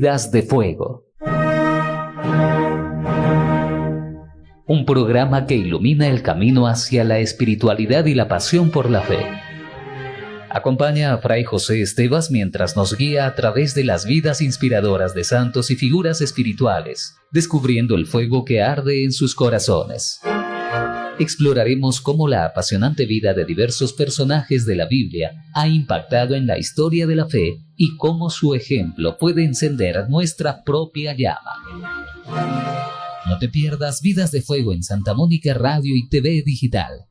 Vidas de Fuego. Un programa que ilumina el camino hacia la espiritualidad y la pasión por la fe. Acompaña a Fray José Estevas mientras nos guía a través de las vidas inspiradoras de santos y figuras espirituales, descubriendo el fuego que arde en sus corazones. Exploraremos cómo la apasionante vida de diversos personajes de la Biblia ha impactado en la historia de la fe y cómo su ejemplo puede encender nuestra propia llama. No te pierdas Vidas de Fuego en Santa Mónica Radio y TV Digital.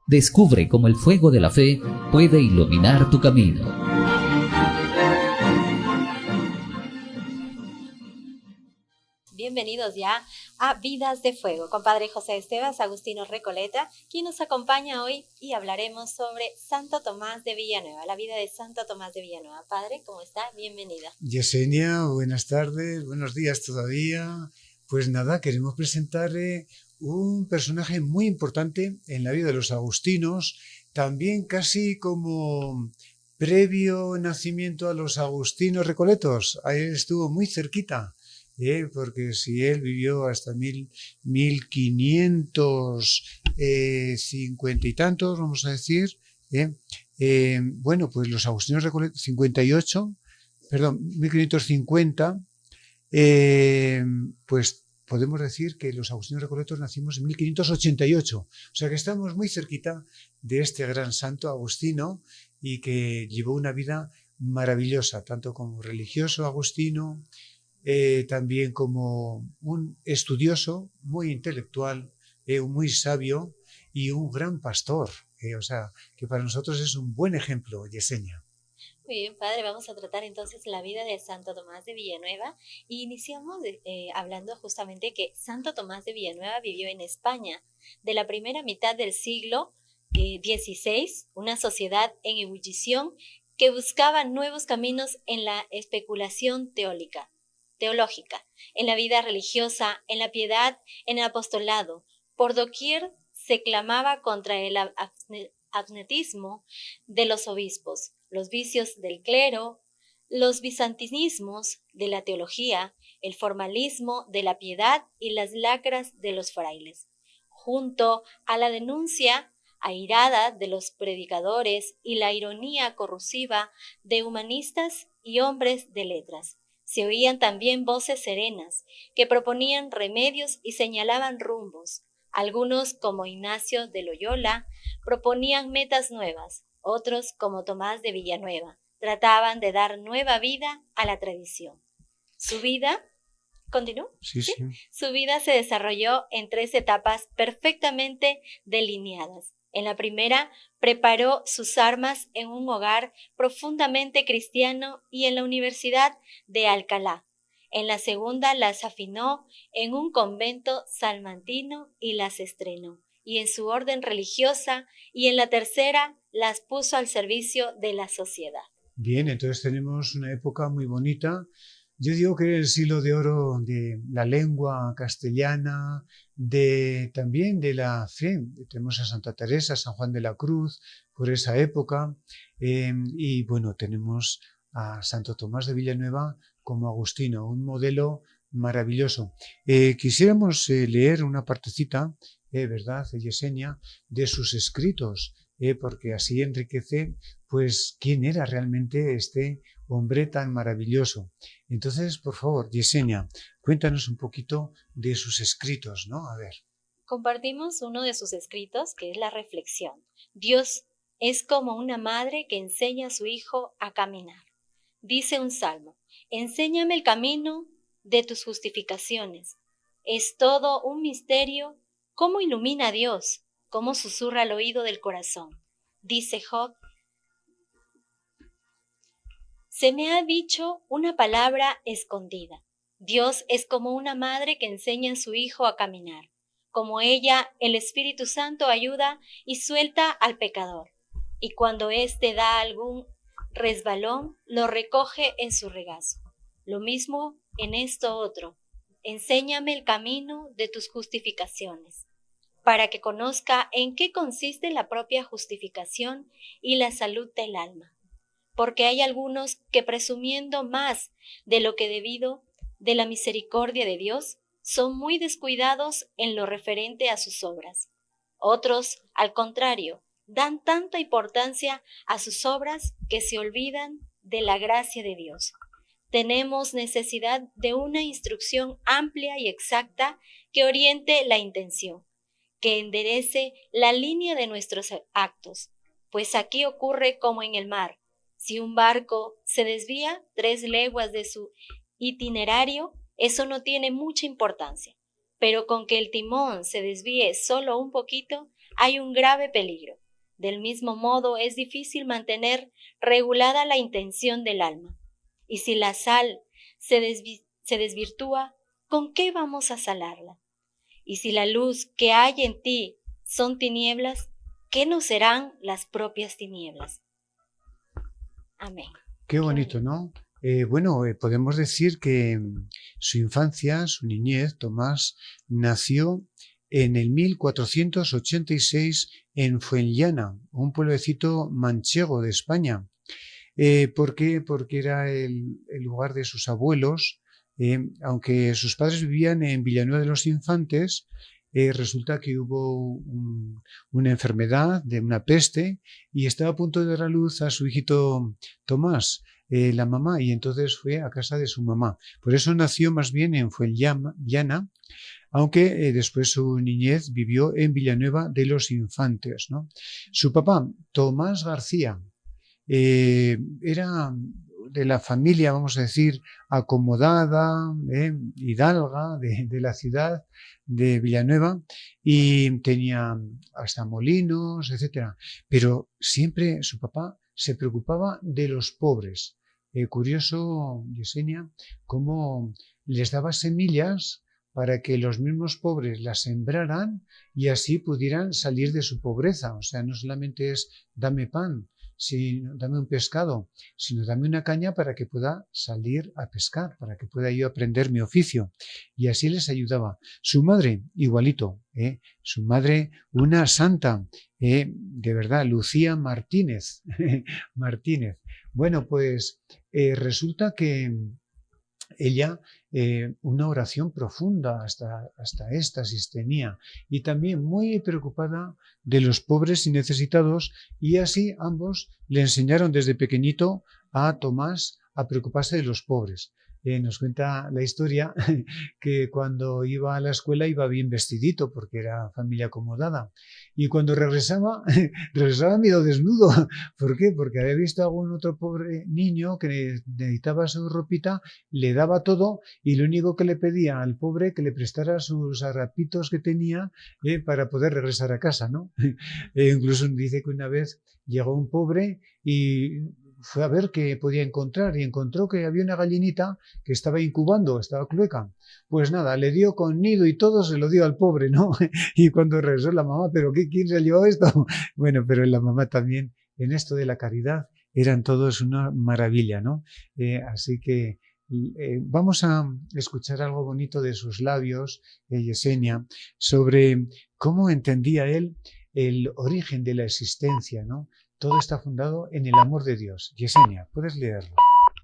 Descubre cómo el fuego de la fe puede iluminar tu camino. Bienvenidos ya a Vidas de Fuego con Padre José Estevas, Agustino Recoleta, quien nos acompaña hoy y hablaremos sobre Santo Tomás de Villanueva, la vida de Santo Tomás de Villanueva. Padre, ¿cómo está? Bienvenida. Yesenia, buenas tardes, buenos días todavía. Pues nada, queremos presentar un personaje muy importante en la vida de los agustinos, también casi como previo nacimiento a los agustinos recoletos. Ahí estuvo muy cerquita. Porque si él vivió hasta 1550 y tantos, vamos a decir, bueno, pues los agustinos recoletos, 1550, pues podemos decir que los agustinos recoletos nacimos en 1588, o sea que estamos muy cerquita de este gran santo Agustino y que llevó una vida maravillosa, tanto como religioso agustino, también como un estudioso, muy intelectual, muy sabio y un gran pastor. O sea, que para nosotros es un buen ejemplo, Yesenia. Muy bien, Padre, vamos a tratar entonces la vida de Santo Tomás de Villanueva y iniciamos hablando justamente que Santo Tomás de Villanueva vivió en España de la primera mitad del siglo XVI, una sociedad en ebullición que buscaba nuevos caminos en la especulación teológica, en la vida religiosa, en la piedad, en el apostolado. Por doquier se clamaba contra el agnetismo de los obispos, los vicios del clero, los bizantinismos de la teología, el formalismo de la piedad y las lacras de los frailes, junto a la denuncia airada de los predicadores y la ironía corrosiva de humanistas y hombres de letras. Se oían también voces serenas que proponían remedios y señalaban rumbos. Algunos, como Ignacio de Loyola, proponían metas nuevas. Otros, como Tomás de Villanueva, trataban de dar nueva vida a la tradición. Su vida, ¿continúo? Sí. Su vida se desarrolló en 3 etapas perfectamente delineadas. En la primera, preparó sus armas en un hogar profundamente cristiano y en la Universidad de Alcalá. En la segunda, las afinó en un convento salmantino y las estrenó, y en su orden religiosa, y en la tercera, las puso al servicio de la sociedad. Bien, entonces tenemos una época muy bonita. Yo digo que es el siglo de oro de la lengua castellana, también de la fe. Tenemos a Santa Teresa, San Juan de la Cruz, por esa época. Y bueno, tenemos a Santo Tomás de Villanueva como agustino, un modelo maravilloso. Quisiéramos leer una partecita, ¿verdad, Yesenia?, de sus escritos, porque así enriquece, pues, quién era realmente este hombre tan maravilloso. Entonces, por favor, Yesenia, cuéntanos un poquito de sus escritos, ¿no? A ver. Compartimos uno de sus escritos, que es la reflexión. Dios es como una madre que enseña a su hijo a caminar. Dice un salmo: enséñame el camino de tus justificaciones. Es todo un misterio cómo ilumina a Dios, cómo susurra al oído del corazón. Dice Job: se me ha dicho una palabra escondida. Dios es como una madre que enseña a su hijo a caminar. Como ella, el Espíritu Santo ayuda y suelta al pecador. Y cuando éste da algún resbalón, lo recoge en su regazo. Lo mismo en esto otro. Enséñame el camino de tus justificaciones, para que conozca en qué consiste la propia justificación y la salud del alma. porque hay algunos que presumiendo más de lo que debido de la misericordia de Dios, son muy descuidados en lo referente a sus obras. Otros, al contrario, dan tanta importancia a sus obras que se olvidan de la gracia de Dios. Tenemos necesidad de una instrucción amplia y exacta que oriente la intención, que enderece la línea de nuestros actos, pues aquí ocurre como en el mar. Si un barco se desvía 3 leguas de su itinerario, eso no tiene mucha importancia, pero con que el timón se desvíe solo un poquito, hay un grave peligro. Del mismo modo, es difícil mantener regulada la intención del alma. Y si la sal se desvirtúa, ¿con qué vamos a salarla? Y si la luz que hay en ti son tinieblas, ¿qué no serán las propias tinieblas? Amén. Qué bonito, ¿no? Podemos decir que su infancia, su niñez, Tomás, nació en el 1486 en Fuenllana, un pueblecito manchego de España. ¿Por qué? Porque era el lugar de sus abuelos. Aunque sus padres vivían en Villanueva de los Infantes, resulta que hubo una enfermedad de una peste y estaba a punto de dar a luz a su hijito Tomás, la mamá, y entonces fue a casa de su mamá. Por eso nació más bien en Fuenllana, aunque después su niñez vivió en Villanueva de los Infantes, ¿no? Su papá, Tomás García, era de la familia, vamos a decir, acomodada, hidalga, de la ciudad de Villanueva, y tenía hasta molinos, etcétera. Pero siempre su papá se preocupaba de los pobres. Curioso, Yesenia, cómo les daba semillas para que los mismos pobres las sembraran y así pudieran salir de su pobreza. O sea, no solamente es dame pan, dame un pescado, sino dame una caña para que pueda salir a pescar, para que pueda yo aprender mi oficio. Y así les ayudaba. Su madre, igualito, su madre, una santa, de verdad, Lucía Martínez. Martínez. Bueno, pues resulta que ella una oración profunda, hasta éxtasis tenía, y también muy preocupada de los pobres y necesitados, y así ambos le enseñaron desde pequeñito a Tomás a preocuparse de los pobres. Nos cuenta la historia que cuando iba a la escuela iba bien vestidito porque era familia acomodada, y cuando regresaba medio desnudo. ¿Por qué? Porque había visto a algún otro pobre niño que necesitaba su ropita, le daba todo y lo único que le pedía al pobre que le prestara sus harapitos que tenía para poder regresar a casa, ¿no? Incluso dice que una vez llegó un pobre y fue a ver qué podía encontrar y encontró que había una gallinita que estaba incubando, estaba clueca. Pues nada, le dio con nido y todo, se lo dio al pobre, ¿no? Y cuando regresó la mamá, ¿pero quién se llevó esto? Bueno, pero la mamá también, en esto de la caridad, eran todos una maravilla, ¿no? Así que vamos a escuchar algo bonito de sus labios, Yesenia, sobre cómo entendía él el origen de la existencia, ¿no? Todo está fundado en el amor de Dios. Yesenia, ¿puedes leerlo?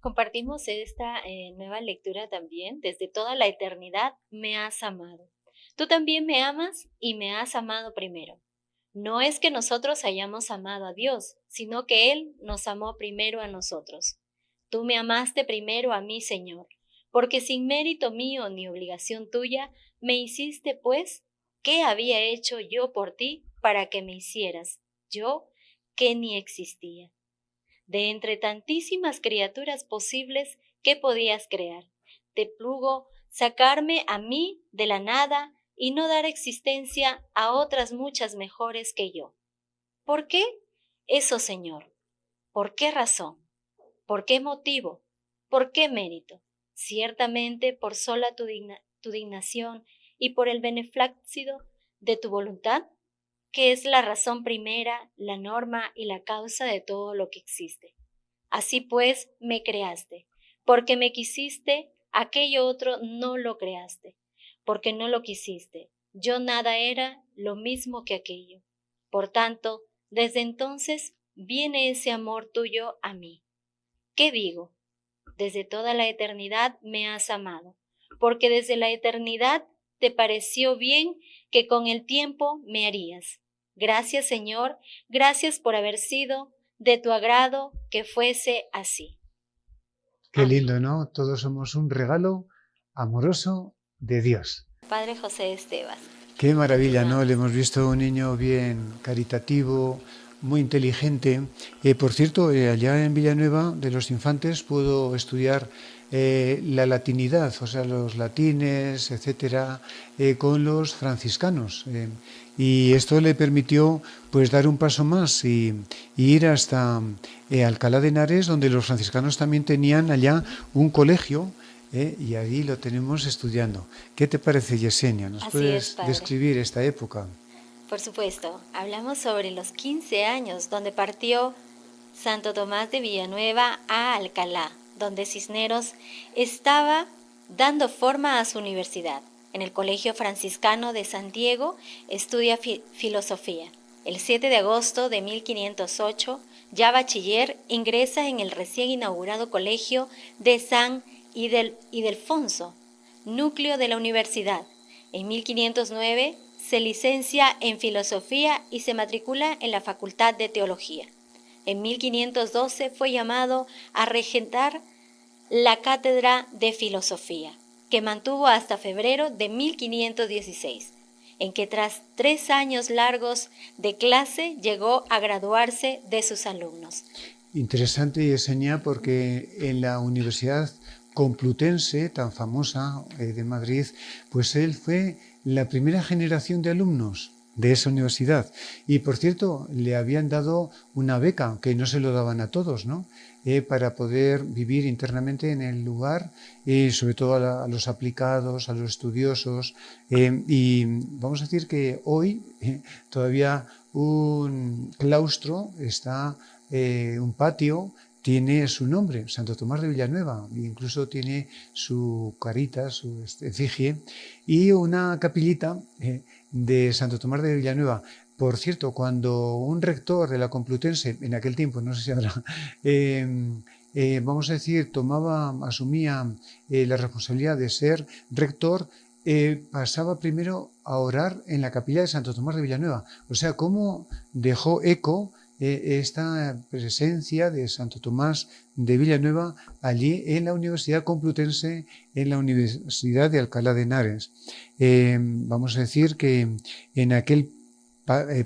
Compartimos esta nueva lectura también. Desde toda la eternidad me has amado. Tú también me amas y me has amado primero. No es que nosotros hayamos amado a Dios, sino que Él nos amó primero a nosotros. Tú me amaste primero a mí, Señor, porque sin mérito mío ni obligación tuya, me hiciste, pues, ¿qué había hecho yo por ti para que me hicieras? Yo, que ni existía. De entre tantísimas criaturas posibles, ¿qué podías crear? Te plugo sacarme a mí de la nada y no dar existencia a otras muchas mejores que yo. ¿Por qué? Eso, Señor. ¿Por qué razón? ¿Por qué motivo? ¿Por qué mérito? Ciertamente por sola tu dignación y por el beneplácito de tu voluntad, que es la razón primera, la norma y la causa de todo lo que existe. Así pues, me creaste, porque me quisiste, aquello otro no lo creaste, porque no lo quisiste. Yo nada era lo mismo que aquello. Por tanto, desde entonces viene ese amor tuyo a mí. ¿Qué digo? Desde toda la eternidad me has amado, porque desde la eternidad te pareció bien que con el tiempo me harías. Gracias, Señor, gracias por haber sido de tu agrado que fuese así. Qué lindo, ¿no? Todos somos un regalo amoroso de Dios. Padre José Estevas. Qué maravilla, ¿no? Le hemos visto un niño bien caritativo, muy inteligente. Por cierto, allá en Villanueva de los Infantes pudo estudiar la latinidad, o sea, los latines, etcétera, con los franciscanos. Y esto le permitió pues dar un paso más y ir hasta Alcalá de Henares, donde los franciscanos también tenían allá un colegio. Y ahí lo tenemos estudiando. ¿Qué te parece, Yesenia? ¿Nos puedes describir esta época? Por supuesto, hablamos sobre los 15 años donde partió Santo Tomás de Villanueva a Alcalá, donde Cisneros estaba dando forma a su universidad. En el Colegio Franciscano de San Diego estudia filosofía. El 7 de agosto de 1508, ya bachiller, ingresa en el recién inaugurado Colegio de San Ildefonso, núcleo de la universidad. En 1509 se licencia en filosofía y se matricula en la Facultad de Teología. En 1512 fue llamado a regentar la cátedra de filosofía, que mantuvo hasta febrero de 1516, en que tras 3 años largos de clase llegó a graduarse de sus alumnos. Interesante, Yesenia, porque en la Universidad Complutense, tan famosa de Madrid, pues él fue la primera generación de alumnos de esa universidad. Y por cierto, le habían dado una beca, que no se lo daban a todos, ¿no? Para poder vivir internamente en el lugar, sobre todo a los aplicados, a los estudiosos. Y vamos a decir que hoy todavía un claustro está, un patio, tiene su nombre, Santo Tomás de Villanueva, incluso tiene su carita, su efigie, y una capillita de Santo Tomás de Villanueva. Por cierto, cuando un rector de la Complutense, en aquel tiempo, no sé si ahora, vamos a decir, asumía la responsabilidad de ser rector, pasaba primero a orar en la capilla de Santo Tomás de Villanueva. O sea, cómo dejó eco esta presencia de Santo Tomás de Villanueva allí en la Universidad Complutense, en la Universidad de Alcalá de Henares. Vamos a decir que en aquel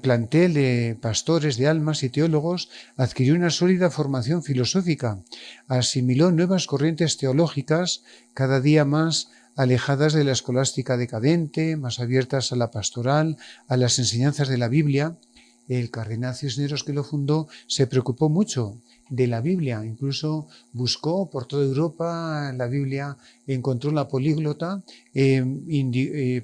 plantel de pastores de almas y teólogos adquirió una sólida formación filosófica, asimiló nuevas corrientes teológicas cada día más alejadas de la escolástica decadente, más abiertas a la pastoral, a las enseñanzas de la Biblia. El cardenal Cisneros, que lo fundó, se preocupó mucho de la Biblia, incluso buscó por toda Europa la Biblia, encontró la políglota,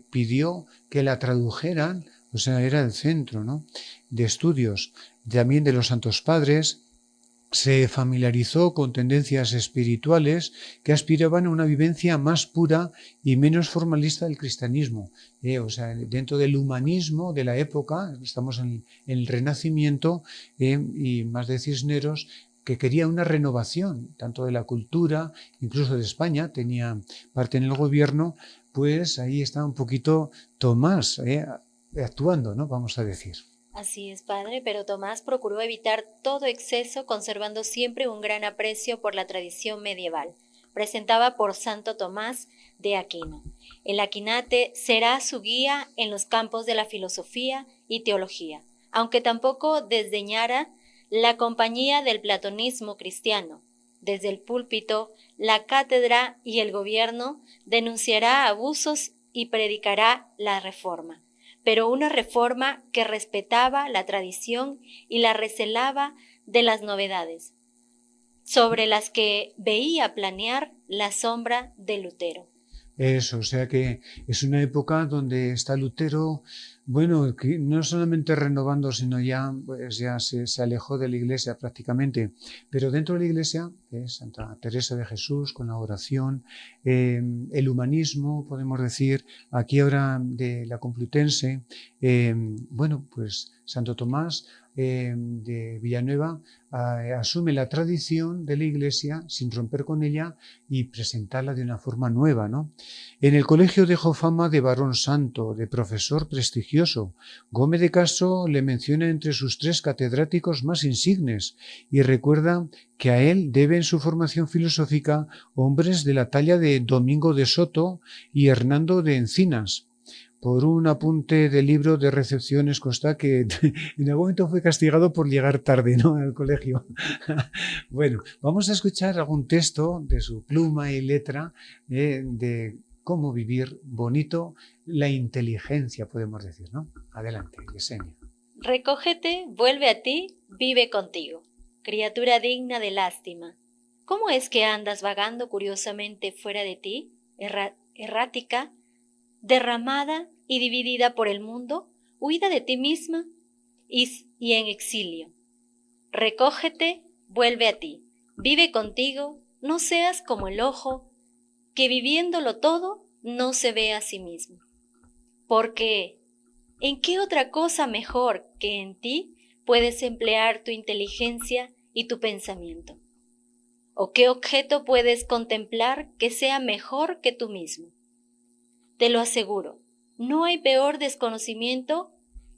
pidió que la tradujeran, o sea, era el centro, ¿no?, de estudios también de los Santos Padres. Se familiarizó con tendencias espirituales que aspiraban a una vivencia más pura y menos formalista del cristianismo. O sea, dentro del humanismo de la época, estamos en el Renacimiento, y más de Cisneros, que quería una renovación, tanto de la cultura, incluso de España, tenía parte en el gobierno, pues ahí está un poquito Tomás actuando, ¿no?, vamos a decir. Así es, padre, pero Tomás procuró evitar todo exceso, conservando siempre un gran aprecio por la tradición medieval, presentada por Santo Tomás de Aquino. El Aquinate será su guía en los campos de la filosofía y teología, aunque tampoco desdeñara la compañía del platonismo cristiano. Desde el púlpito, la cátedra y el gobierno denunciará abusos y predicará la reforma, pero una reforma que respetaba la tradición y la recelaba de las novedades, sobre las que veía planear la sombra de Lutero. Eso, o sea que es una época donde está Lutero, bueno, que no solamente renovando, sino ya, pues ya se alejó de la Iglesia prácticamente, pero dentro de la Iglesia, que es Santa Teresa de Jesús, con la oración, el humanismo, podemos decir, aquí ahora de la Complutense, bueno, pues Santo Tomás de Villanueva asume la tradición de la Iglesia sin romper con ella y presentarla de una forma nueva, ¿no? En el colegio dejó fama de varón santo, de profesor prestigioso. Gómez de Castro le menciona entre sus 3 catedráticos más insignes y recuerda que a él deben su formación filosófica hombres de la talla de Domingo de Soto y Hernando de Encinas. Por un apunte del libro de recepciones consta que en algún momento fue castigado por llegar tarde, ¿no?, al colegio. Bueno, vamos a escuchar algún texto de su pluma y letra de cómo vivir bonito la inteligencia, podemos decir, ¿no? Adelante, Yesenia. Recógete, vuelve a ti, vive contigo, criatura digna de lástima. ¿Cómo es que andas vagando curiosamente fuera de ti, errática, derramada y dividida por el mundo, huida de ti misma y en exilio? Recógete, vuelve a ti, vive contigo, no seas como el ojo, que viviéndolo todo no se ve a sí mismo. Porque, ¿en qué otra cosa mejor que en ti puedes emplear tu inteligencia y tu pensamiento? ¿O qué objeto puedes contemplar que sea mejor que tú mismo? Te lo aseguro, no hay peor desconocimiento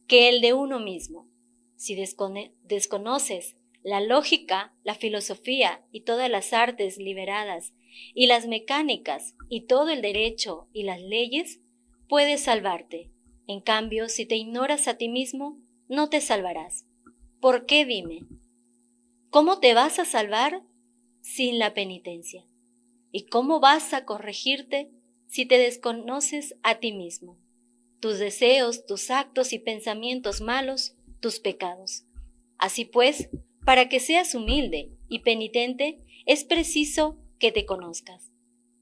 que el de uno mismo. Si desconoces la lógica, la filosofía y todas las artes liberadas, y las mecánicas y todo el derecho y las leyes, puedes salvarte. En cambio, si te ignoras a ti mismo, no te salvarás. ¿Por qué, dime? ¿Cómo te vas a salvar sin la penitencia? ¿Y cómo vas a corregirte si te desconoces a ti mismo? Tus deseos, tus actos y pensamientos malos, tus pecados. Así pues, para que seas humilde y penitente, es preciso que te conozcas.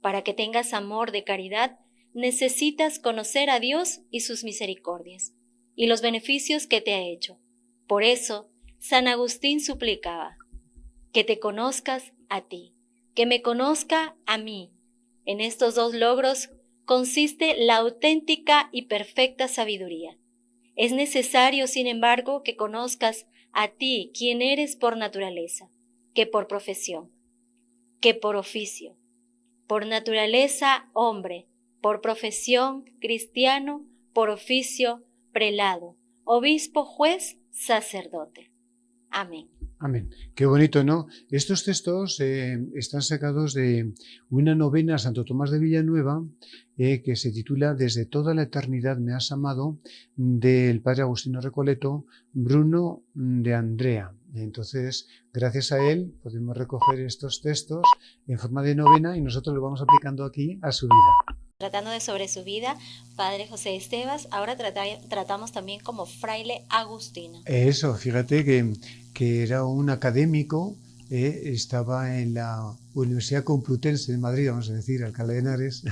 Para que tengas amor de caridad, necesitas conocer a Dios y sus misericordias, y los beneficios que te ha hecho. Por eso, San Agustín suplicaba, que te conozcas a ti, que me conozca a mí. En estos 2 logros consiste la auténtica y perfecta sabiduría. Es necesario, sin embargo, que conozcas a ti quién eres por naturaleza, que por profesión, que por oficio. Por naturaleza, hombre, por profesión, cristiano, por oficio, prelado, obispo, juez, sacerdote. Amén. Amén. Qué bonito, ¿no? Estos textos están sacados de una novena a Santo Tomás de Villanueva que se titula Desde toda la eternidad me has amado, del padre Agustino Recoleto, Bruno de Andrea. Entonces, gracias a él podemos recoger estos textos en forma de novena y nosotros lo vamos aplicando aquí a su vida. Tratando de sobre su vida, Padre José Estevas, ahora tratamos también como fraile Agustino. Eso, fíjate que era un académico, estaba en la Universidad Complutense de Madrid, vamos a decir, Alcalá de Henares,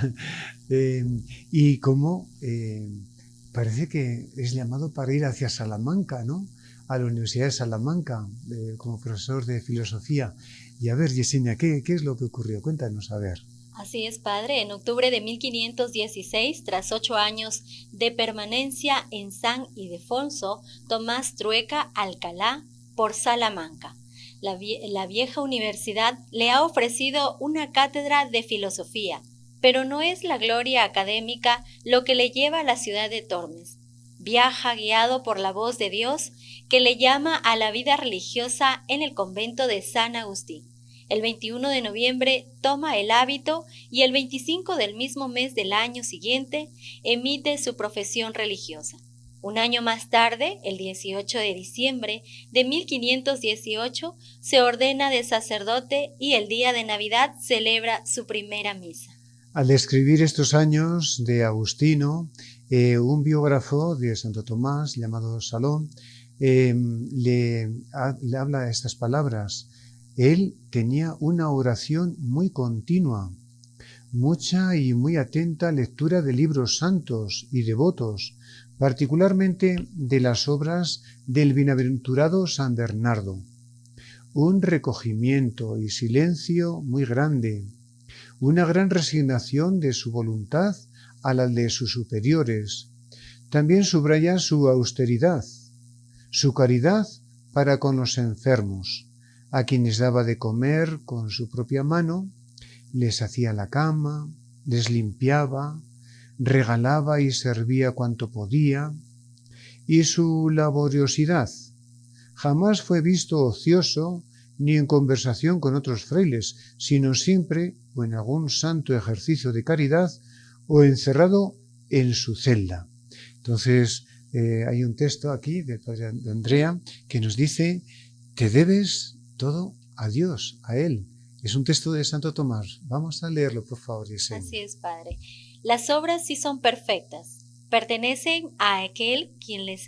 y como parece que es llamado para ir hacia Salamanca, ¿no?, a la Universidad de Salamanca, como profesor de filosofía. Y a ver, Yesenia, ¿qué es lo que ocurrió? Cuéntanos, a ver. Así es, padre. En octubre de 1516, tras 8 años de permanencia en San Ildefonso, Tomás Trueca Alcalá por Salamanca. La vieja universidad le ha ofrecido una cátedra de filosofía, pero no es la gloria académica lo que le lleva a la ciudad de Tormes. Viaja guiado por la voz de Dios que le llama a la vida religiosa en el convento de San Agustín. El 21 de noviembre toma el hábito y el 25 del mismo mes del año siguiente emite su profesión religiosa. Un año más tarde, el 18 de diciembre de 1518, se ordena de sacerdote y el día de Navidad celebra su primera misa. Al escribir estos años de Agustino, un biógrafo de Santo Tomás llamado Salón le habla estas palabras. Él tenía una oración muy continua, mucha y muy atenta lectura de libros santos y devotos, particularmente de las obras del bienaventurado San Bernardo. Un recogimiento y silencio muy grande, una gran resignación de su voluntad a la de sus superiores. También subraya su austeridad, su caridad para con los enfermos, a quienes daba de comer con su propia mano, les hacía la cama, les limpiaba, regalaba y servía cuanto podía, y su laboriosidad jamás fue visto ocioso ni en conversación con otros frailes, sino siempre o en algún santo ejercicio de caridad o encerrado en su celda. Entonces, hay un texto aquí del padre Andrea que nos dice: te debes todo a Dios, a Él. Es un texto de Santo Tomás. Vamos a leerlo, por favor, Yesenia. Así es, Padre. Las obras sí son perfectas. Pertenecen a aquel quien le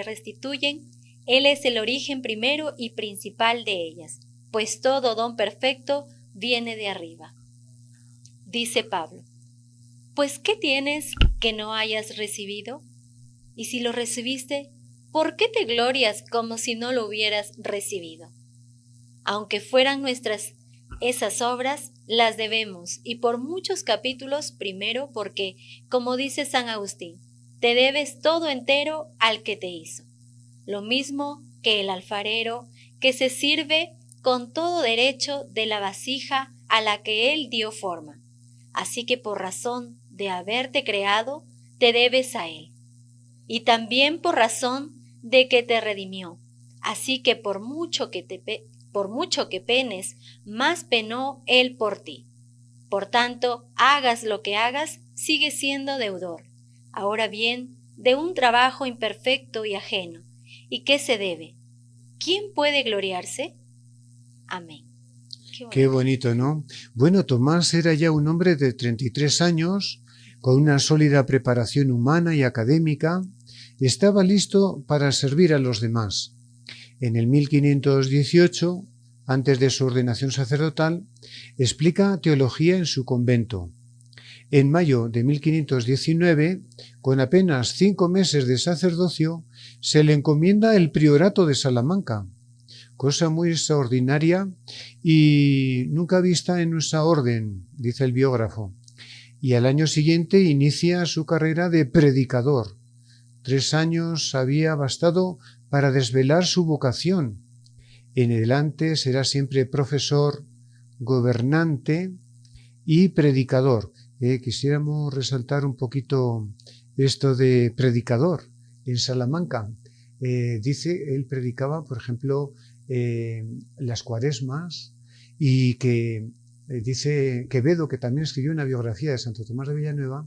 restituyen. Él es el origen primero y principal de ellas, pues todo don perfecto viene de arriba. Dice Pablo: pues ¿qué tienes que no hayas recibido? Y si lo recibiste, ¿por qué te glorias como si no lo hubieras recibido? Aunque fueran nuestras esas obras, las debemos, y por muchos capítulos. Primero porque, como dice San Agustín, te debes todo entero al que te hizo. Lo mismo que el alfarero, que se sirve con todo derecho de la vasija a la que él dio forma. Así que por razón de haberte creado, te debes a él. Y también por razón de que te redimió. Así que por mucho que penes, más penó él por ti. Por tanto, hagas lo que hagas, sigue siendo deudor. Ahora bien, de un trabajo imperfecto y ajeno. ¿Y qué se debe? ¿Quién puede gloriarse? Amén. Qué bonito, ¿no? Bueno, Tomás era ya un hombre de 33 años, con una sólida preparación humana y académica. Estaba listo para servir a los demás. En el 1518, antes de su ordenación sacerdotal, explica teología en su convento. En mayo de 1519, con apenas 5 meses de sacerdocio, se le encomienda el priorato de Salamanca, cosa muy extraordinaria y nunca vista en nuestra orden, dice el biógrafo. Y al año siguiente inicia su carrera de predicador. 3 años había bastado para desvelar su vocación. En adelante será siempre profesor, gobernante y predicador. Quisiéramos resaltar un poquito esto de predicador. En Salamanca, él predicaba, por ejemplo, las cuaresmas, y que dice Quevedo, que también escribió una biografía de Santo Tomás de Villanueva,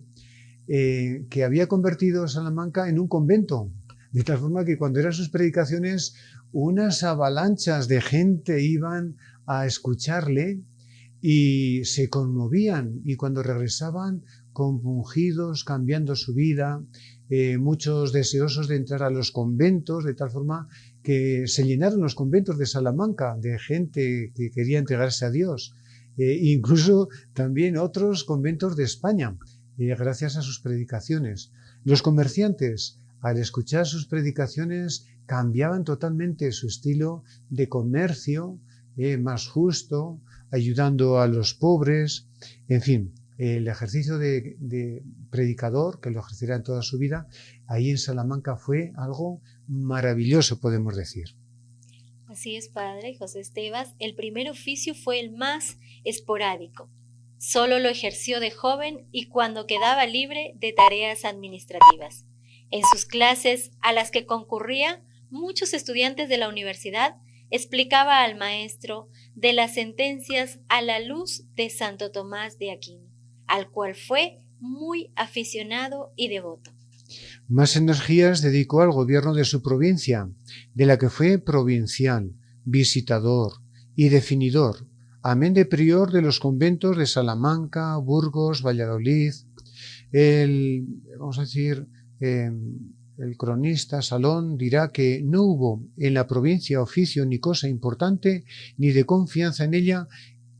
que había convertido Salamanca en un convento, de tal forma que cuando eran sus predicaciones, unas avalanchas de gente iban a escucharle y se conmovían, y cuando regresaban compungidos, cambiando su vida, muchos deseosos de entrar a los conventos, de tal forma que se llenaron los conventos de Salamanca de gente que quería entregarse a Dios, incluso también otros conventos de España, gracias a sus predicaciones. Los comerciantes, al escuchar sus predicaciones, cambiaban totalmente su estilo de comercio, más justo, ayudando a los pobres. En fin, el ejercicio de predicador, que lo ejercerá en toda su vida, ahí en Salamanca fue algo maravilloso, podemos decir. Así es, Padre José Estevas. El primer oficio fue el más esporádico. Solo lo ejerció de joven y cuando quedaba libre de tareas administrativas. En sus clases, a las que concurría muchos estudiantes de la universidad, explicaba al maestro de las sentencias a la luz de Santo Tomás de Aquino, al cual fue muy aficionado y devoto. Más energías dedicó al gobierno de su provincia, de la que fue provincial, visitador y definidor, amén de prior de los conventos de Salamanca, Burgos, Valladolid. El cronista Salón dirá que no hubo en la provincia oficio ni cosa importante ni de confianza en ella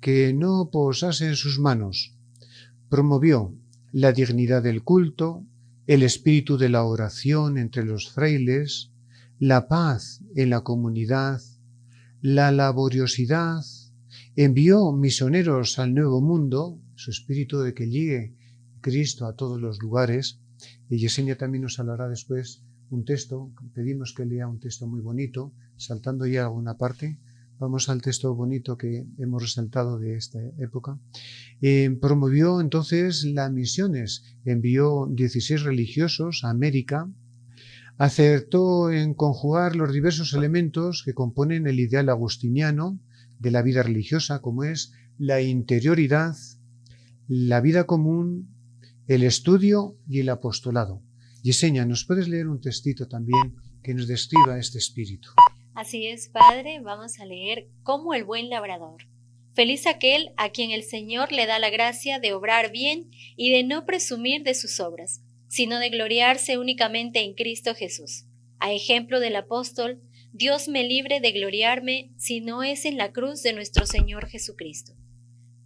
que no posase en sus manos. Promovió la dignidad del culto, el espíritu de la oración entre los frailes, la paz en la comunidad, la laboriosidad, envió misioneros al Nuevo Mundo, su espíritu de que llegue Cristo a todos los lugares. Y Yesenia también nos hablará después un texto, pedimos que lea un texto muy bonito, saltando ya alguna parte. Vamos al texto bonito que hemos resaltado de esta época. Promovió entonces las misiones, envió 16 religiosos a América, acertó en conjugar los diversos elementos que componen el ideal agustiniano de la vida religiosa, como es la interioridad, la vida común, el estudio y el apostolado. Yesenia, ¿nos puedes leer un textito también que nos describa este espíritu? Así es, Padre, vamos a leer como el buen labrador. Feliz aquel a quien el Señor le da la gracia de obrar bien y de no presumir de sus obras, sino de gloriarse únicamente en Cristo Jesús. A ejemplo del apóstol, Dios me libre de gloriarme si no es en la cruz de nuestro Señor Jesucristo.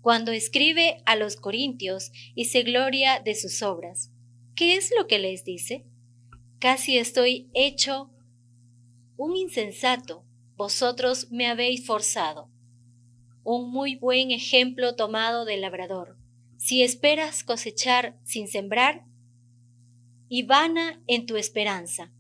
Cuando escribe a los Corintios y se gloria de sus obras, ¿qué es lo que les dice? Casi estoy hecho un insensato, vosotros me habéis forzado. Un muy buen ejemplo tomado del labrador. Si esperas cosechar sin sembrar, y vana en tu esperanza.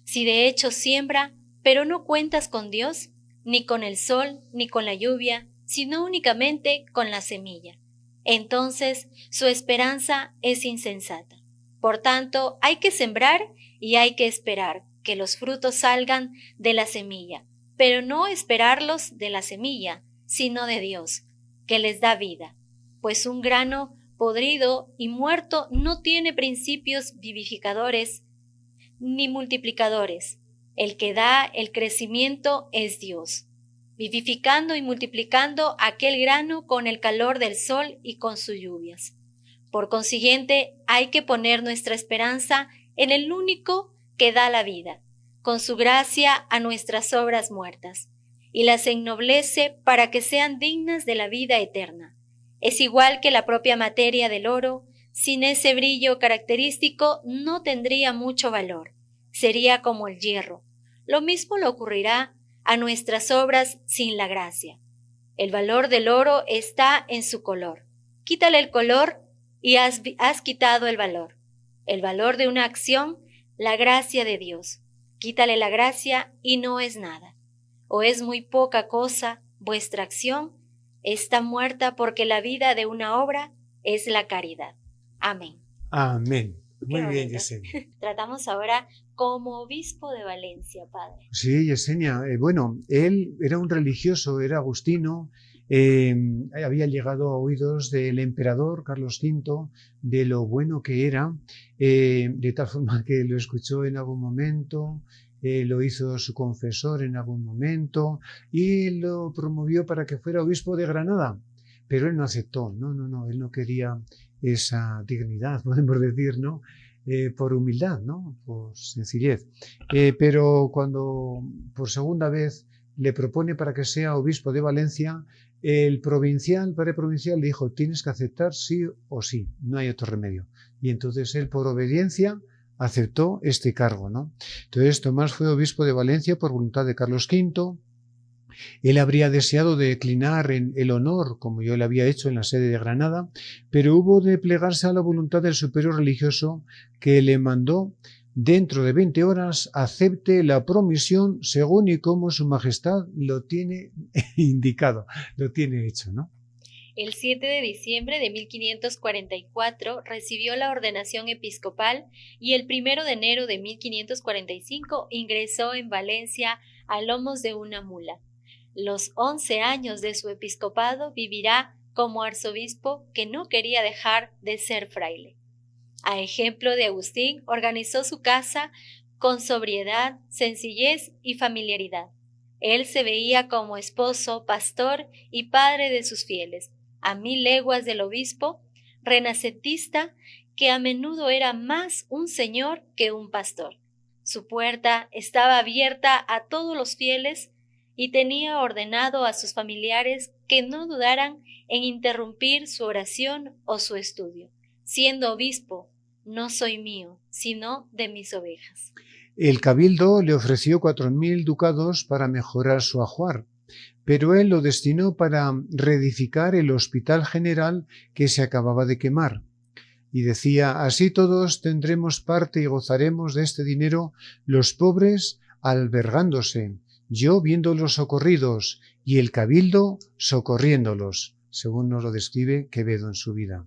Si de hecho siembra, pero no cuentas con Dios, ni con el sol, ni con la lluvia, sino únicamente con la semilla. Entonces su esperanza es insensata. Por tanto, hay que sembrar y hay que esperar que los frutos salgan de la semilla, pero no esperarlos de la semilla, sino de Dios, que les da vida, pues un grano podrido y muerto no tiene principios vivificadores ni multiplicadores. El que da el crecimiento es Dios, vivificando y multiplicando aquel grano con el calor del sol y con sus lluvias. Por consiguiente, hay que poner nuestra esperanza en el único que da la vida, con su gracia a nuestras obras muertas, y las ennoblece para que sean dignas de la vida eterna. Es igual que la propia materia del oro, sin ese brillo característico no tendría mucho valor, sería como el hierro. Lo mismo le ocurrirá a nuestras obras sin la gracia. El valor del oro está en su color. Quítale el color y has quitado el valor. El valor de una acción, la gracia de Dios. Quítale la gracia y no es nada. O es muy poca cosa vuestra acción, está muerta porque la vida de una obra es la caridad. Amén. Amén. Muy Qué bien, bonito. Yesenia. Tratamos ahora como obispo de Valencia, Padre. Sí, Yesenia. Bueno, él era un religioso, era agustino, había llegado a oídos del emperador Carlos V, de lo bueno que era, de tal forma que lo escuchó en algún momento, lo hizo su confesor en algún momento y lo promovió para que fuera obispo de Granada. Pero él no aceptó, no, él no quería esa dignidad, podemos decir, ¿no? Por humildad, ¿no? Por sencillez. Pero cuando por segunda vez le propone para que sea obispo de Valencia, el padre provincial le dijo, tienes que aceptar sí o sí, no hay otro remedio. Y entonces él, por obediencia, aceptó este cargo, ¿no? Entonces Tomás fue obispo de Valencia por voluntad de Carlos V. Él habría deseado declinar en el honor, como yo le había hecho en la sede de Granada, pero hubo de plegarse a la voluntad del superior religioso que le mandó, dentro de 20 horas, acepte la promisión según y como su majestad lo tiene indicado, lo tiene hecho, ¿no? El 7 de diciembre de 1544 recibió la ordenación episcopal y el 1 de enero de 1545 ingresó en Valencia a lomos de una mula. Los 11 años de su episcopado vivirá como arzobispo que no quería dejar de ser fraile. A ejemplo de Agustín, organizó su casa con sobriedad, sencillez y familiaridad. Él se veía como esposo, pastor y padre de sus fieles, a 1000 leguas del obispo, renacentista, que a menudo era más un señor que un pastor. Su puerta estaba abierta a todos los fieles y tenía ordenado a sus familiares que no dudaran en interrumpir su oración o su estudio. Siendo obispo, no soy mío, sino de mis ovejas. El cabildo le ofreció 4000 ducados para mejorar su ajuar, pero él lo destinó para reedificar el hospital general que se acababa de quemar. y decía: así todos tendremos parte y gozaremos de este dinero, los pobres albergándose, yo viéndolos socorridos y el cabildo socorriéndolos, según nos lo describe Quevedo en su vida.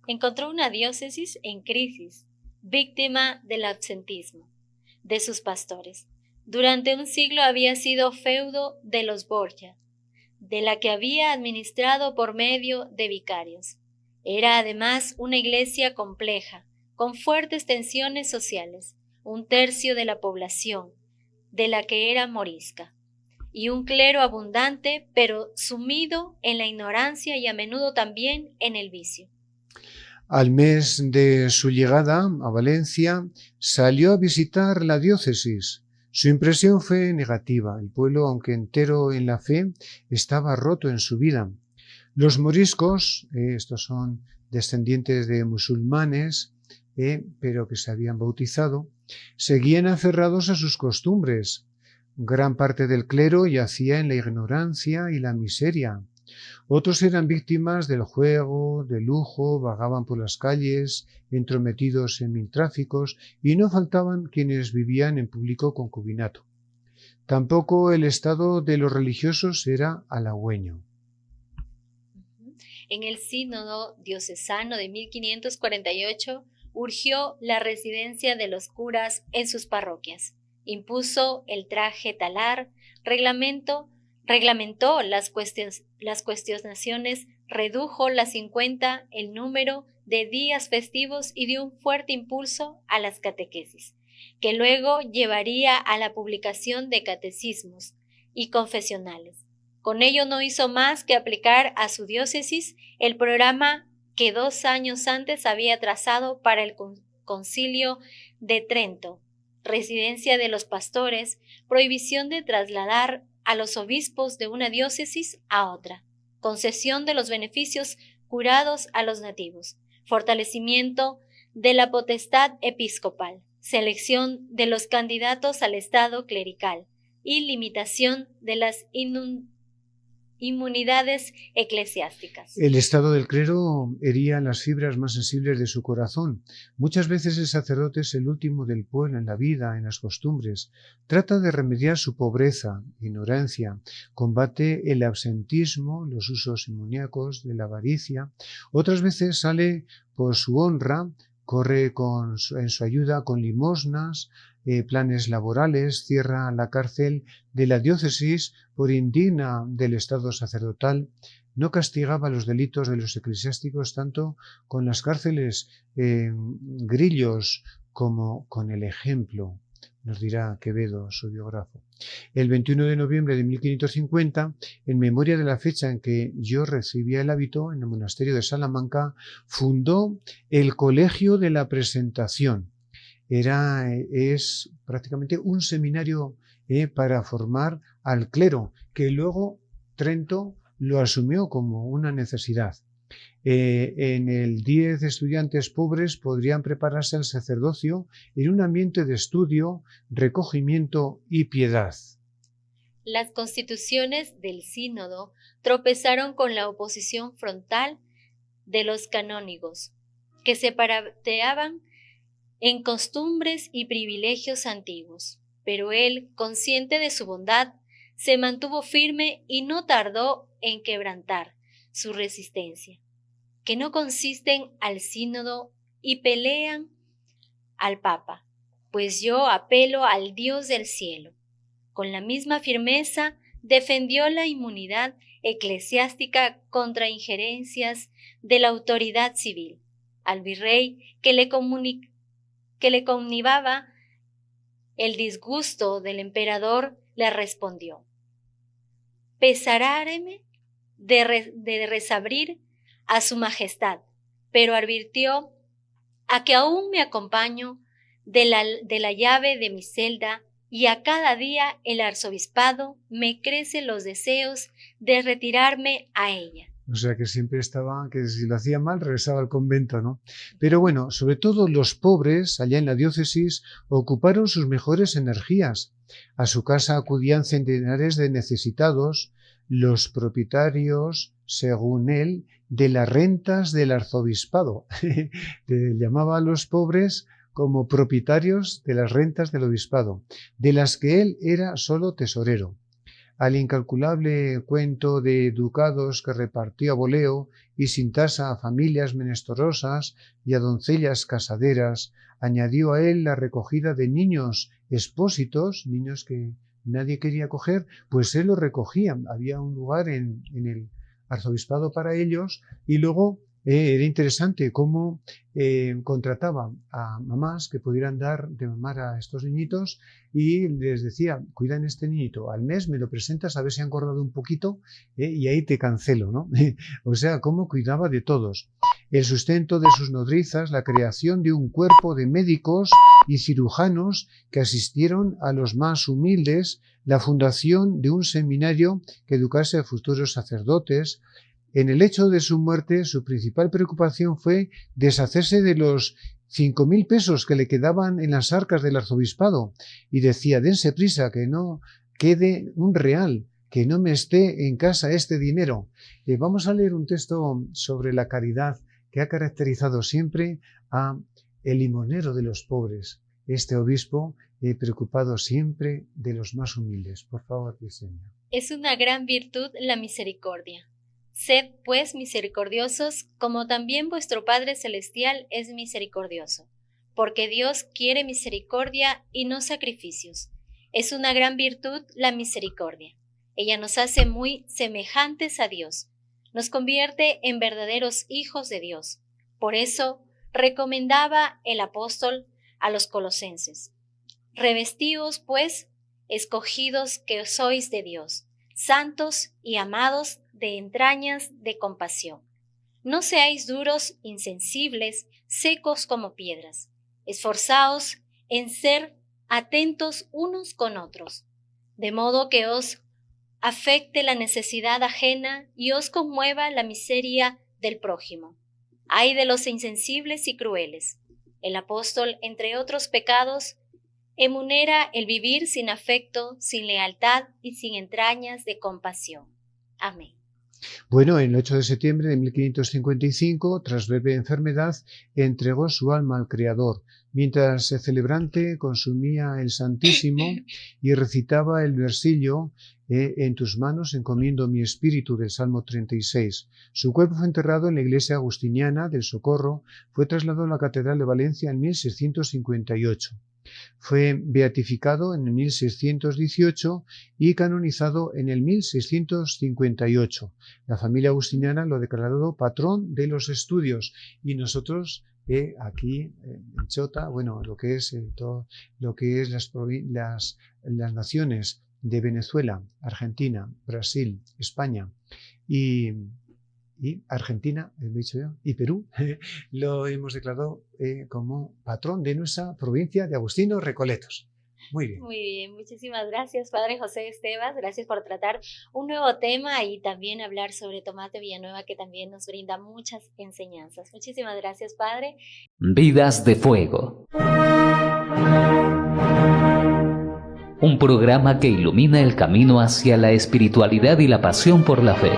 Encontró una diócesis en crisis, víctima del absentismo de sus pastores. Durante un siglo había sido feudo de los Borgia, de la que había administrado por medio de vicarios. Era además una iglesia compleja, con fuertes tensiones sociales, un tercio de la población, de la que era morisca, y un clero abundante, pero sumido en la ignorancia y a menudo también en el vicio. Al mes de su llegada a Valencia, salió a visitar la diócesis. Su impresión fue negativa. El pueblo, aunque entero en la fe, estaba roto en su vida. Los moriscos, estos son descendientes de musulmanes, pero que se habían bautizado, seguían aferrados a sus costumbres. Gran parte del clero yacía en la ignorancia y la miseria. Otros eran víctimas del juego, del lujo, vagaban por las calles, entrometidos en mil tráficos, y no faltaban quienes vivían en público concubinato. Tampoco el estado de los religiosos era halagüeño. En el sínodo diocesano de 1548 urgió la residencia de los curas en sus parroquias, impuso el traje talar, reglamentó las cuestionaciones, redujo las 50 el número de días festivos y dio un fuerte impulso a las catequesis, que luego llevaría a la publicación de catecismos y confesionales. Con ello no hizo más que aplicar a su diócesis el programa que 2 años antes había trazado para el Concilio de Trento: residencia de los pastores, prohibición de trasladar a los obispos de una diócesis a otra, concesión de los beneficios curados a los nativos, fortalecimiento de la potestad episcopal, selección de los candidatos al estado clerical y limitación de las inmunidades eclesiásticas. El estado del clero hería las fibras más sensibles de su corazón. Muchas veces el sacerdote es el último del pueblo en la vida, en las costumbres. Trata de remediar su pobreza, ignorancia, combate el absentismo, los usos demoníacos de la avaricia. Otras veces sale por su honra, corre en su ayuda con limosnas, planes laborales, cierra la cárcel de la diócesis por indigna del estado sacerdotal, no castigaba los delitos de los eclesiásticos tanto con las cárceles grillos como con el ejemplo, nos dirá Quevedo, su biógrafo. El 21 de noviembre de 1550, en memoria de la fecha en que yo recibía el hábito en el monasterio de Salamanca, fundó el Colegio de la Presentación. Es prácticamente un seminario para formar al clero, que luego Trento lo asumió como una necesidad. En el 10 estudiantes pobres podrían prepararse al sacerdocio en un ambiente de estudio, recogimiento y piedad. Las constituciones del sínodo tropezaron con la oposición frontal de los canónigos, que se parapeaban en costumbres y privilegios antiguos, pero él, consciente de su bondad, se mantuvo firme y no tardó en quebrantar su resistencia, que no consisten al sínodo y pelean al Papa, pues yo apelo al Dios del cielo. Con la misma firmeza defendió la inmunidad eclesiástica contra injerencias de la autoridad civil. Al virrey que le conmivaba el disgusto del emperador, le respondió: pesaráme de resabrir a su majestad, pero advirtió a que aún me acompaño de la llave de mi celda, y a cada día el arzobispado me crece los deseos de retirarme a ella. O sea que siempre estaba, que si lo hacía mal regresaba al convento, ¿no? Pero bueno, sobre todo los pobres allá en la diócesis ocuparon sus mejores energías. A su casa acudían centenares de necesitados, los propietarios, según él, de las rentas del arzobispado. Llamaba a los pobres como propietarios de las rentas del obispado, de las que él era solo tesorero. Al incalculable cuento de ducados que repartió a voleo y sin tasa a familias menestorosas y a doncellas casaderas, añadió a él la recogida de niños expósitos, niños que nadie quería coger, pues él los recogía. Había un lugar en el arzobispado para ellos, y luego era interesante cómo contrataba a mamás que pudieran dar de mamar a estos niñitos y les decía: cuida en este niñito, al mes me lo presentas a ver si han engordado un poquito y ahí te cancelo, ¿no? O sea, cómo cuidaba de todos. El sustento de sus nodrizas, la creación de un cuerpo de médicos y cirujanos que asistieron a los más humildes, la fundación de un seminario que educase a futuros sacerdotes. En el hecho de su muerte, su principal preocupación fue deshacerse de los 5.000 pesos que le quedaban en las arcas del arzobispado, y decía: dense prisa, que no quede un real, que no me esté en casa este dinero. Vamos a leer un texto sobre la caridad que ha caracterizado siempre a el limonero de los pobres, este obispo preocupado siempre de los más humildes. Por favor, Yesenia. Es una gran virtud la misericordia. Sed, pues, misericordiosos, como también vuestro Padre Celestial es misericordioso, porque Dios quiere misericordia y no sacrificios. Es una gran virtud la misericordia. Ella nos hace muy semejantes a Dios, nos convierte en verdaderos hijos de Dios. Por eso recomendaba el apóstol a los colosenses: revestíos, pues, escogidos que sois de Dios, santos y amados, de entrañas de compasión. No seáis duros, insensibles, secos como piedras. Esforzaos en ser atentos unos con otros, de modo que os afecte la necesidad ajena y os conmueva la miseria del prójimo. Ay de los insensibles y crueles. El apóstol, entre otros pecados, emunera el vivir sin afecto, sin lealtad y sin entrañas de compasión. Amén. Bueno, el 8 de septiembre de 1555, tras breve enfermedad, entregó su alma al Creador, mientras el celebrante consumía el Santísimo y recitaba el versillo: en tus manos encomiendo mi espíritu, del Salmo 36. Su cuerpo fue enterrado en la iglesia agustiniana del Socorro, fue trasladado a la Catedral de Valencia en 1658. Fue beatificado en el 1618 y canonizado en el 1658. La familia agustiniana lo ha declarado patrón de los estudios, y nosotros aquí en Chota, bueno, lo que es todo lo que es las naciones de Venezuela, Argentina, Brasil, España y Argentina, he dicho yo, y Perú, lo hemos declarado como patrón de nuestra provincia de Agustinos Recoletos. Muy bien. Muy bien, muchísimas gracias, Padre José Estevas. Gracias por tratar un nuevo tema y también hablar sobre Tomás de Villanueva, que también nos brinda muchas enseñanzas. Muchísimas gracias, Padre. Vidas de Fuego. Un programa que ilumina el camino hacia la espiritualidad y la pasión por la fe.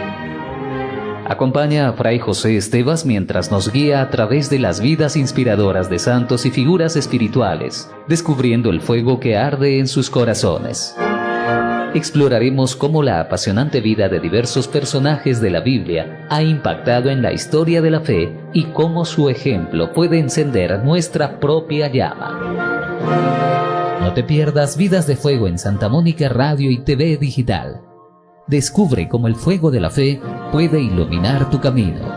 Acompaña a Fray José Estevas mientras nos guía a través de las vidas inspiradoras de santos y figuras espirituales, descubriendo el fuego que arde en sus corazones. Exploraremos cómo la apasionante vida de diversos personajes de la Biblia ha impactado en la historia de la fe y cómo su ejemplo puede encender nuestra propia llama. No te pierdas Vidas de Fuego en Santa Mónica Radio y TV Digital. Descubre cómo el fuego de la fe puede iluminar tu camino.